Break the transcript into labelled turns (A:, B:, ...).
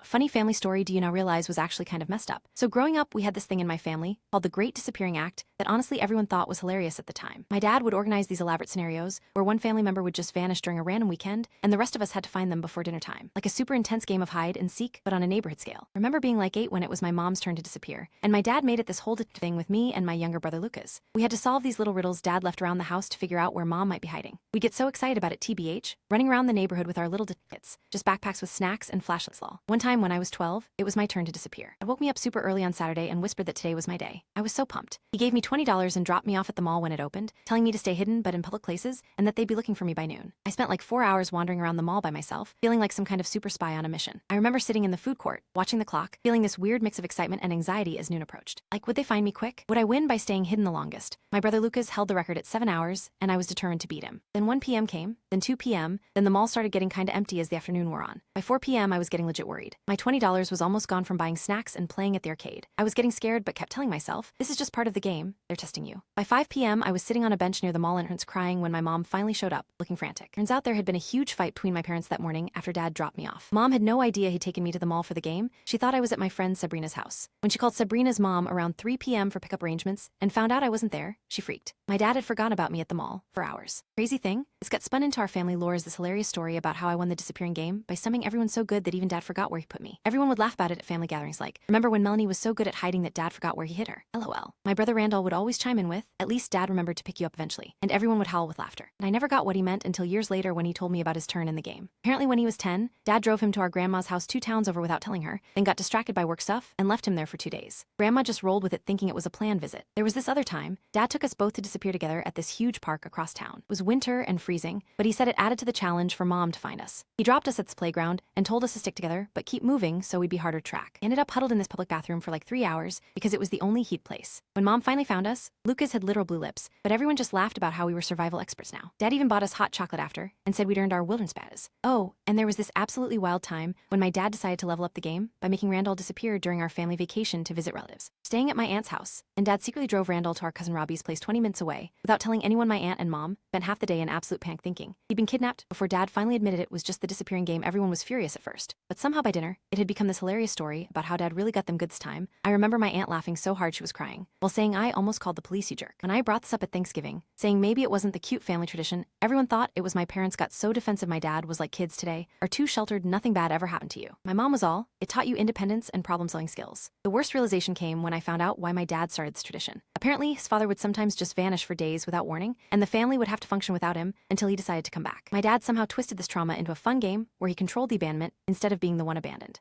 A: funny family story do you now realize was actually kind of messed up. So growing up, we had this thing in my family called the Great Disappearing Act that honestly everyone thought was hilarious at the time. My dad would organize these elaborate scenarios where one family member would just vanish during a random weekend and the rest of us had to find them before dinner time. Like a super intense game of hide and seek, but on a neighborhood scale. I remember being like 8 when it was my mom's turn to disappear, and my dad made it this whole thing with me and my younger brother Lucas. We had to solve these little riddles dad left around the house to figure out where mom might be hiding. We'd get so excited about it TBH, running around the neighborhood with our little kits, just backpacks with snacks and flashlights. One time when I was 12, it was my turn to disappear. Dad woke me up super early on Saturday and whispered that today was my day. I was so pumped. He gave me $20 and dropped me off at the mall when it opened, telling me to stay hidden but in public places and that they'd be looking for me by noon. I spent like 4 hours wandering around the mall by myself, feeling like some kind of super spy on a mission. I remember sitting in the food court, watching the clock, feeling this weird mix of excitement and anxiety as noon approached. Like, would they find me quick? Would I win by staying hidden the longest? My brother Lucas held the record at 7 hours, and I was determined to beat him. Then 1 p.m. came, then 2 p.m., then the mall started getting kinda empty as the afternoon wore on. By 4 p.m. I was getting legit worried. My $20 was almost gone from buying snacks and playing at the arcade. I was getting scared but kept telling myself, this is just part of the game, they're testing you. By 5 p.m. I was sitting on a bench near the mall entrance crying when my mom finally showed up, looking frantic. Turns out there had been a huge fight between my parents that morning after dad dropped me off. Mom had no idea he'd taken me to the mall for the game. She thought I was at my friend Sabrina's house. When she called Sabrina's mom around 3 p.m. for pickup arrangements and found out I wasn't there, she freaked. My dad had forgotten about me at the mall for hours. Crazy thing, this got spun into our family lore as this hilarious story about how I won the disappearing game by summing everyone so good that even dad forgot where he put me. Everyone would laugh about it at family gatherings like, remember when Melanie was so good at hiding that dad forgot where he hid her? LOL. My brother Randall would always chime in with, at least dad remembered to pick you up eventually, and everyone would howl with laughter. And I never got what he meant until years later when he told me about his turn in the game. Apparently when he was 10, dad drove him to our grandma's house 2 towns over without telling her, then got distracted by work stuff and left him there for 2 days. Grandma just rolled with it thinking it was a planned visit. There was this other time, dad took us both to disappear together at this huge park across town. It was winter and freezing, but he said it added to the challenge for mom to find us. He dropped us at this playground and told us to stick together but keep moving so we'd be harder to track. Ended up huddled in this public bathroom for like 3 hours because it was the only heat place. When mom finally found us, Lucas had literal blue lips, but everyone just laughed about how we were survival experts now. Dad even bought us hot chocolate after and said we'd earned our wilderness badges. Oh, and there was this absolutely wild time when my dad decided to level up the game by making Randall disappear during our family vacation to visit relatives. Staying at my aunt's house, and dad secretly drove Randall to our cousin Robbie's place 20 minutes away without telling anyone. My aunt and mom spent half the day in absolute panic thinking he'd been kidnapped before dad finally admitted it was just the disappearing game. Everyone was furious at first, but somehow by dinner, it had become this hilarious story about how dad really got them good this time. I remember my aunt laughing so hard she was crying, while saying I almost called the police, you jerk. When I brought this up at Thanksgiving, saying maybe it wasn't the cute family tradition, everyone thought it was my parents got so defensive. My dad was like, kids today are too sheltered, nothing bad ever happened to you. My mom was all, it taught you independence and problem-solving skills. The worst realization came when I found out why my dad started this tradition. Apparently, his father would sometimes just vanish for days without warning, and the family would have to function without him until he decided to come back. My dad somehow twisted this trauma into a fun game where he controlled the abandonment instead of being the one abandoned.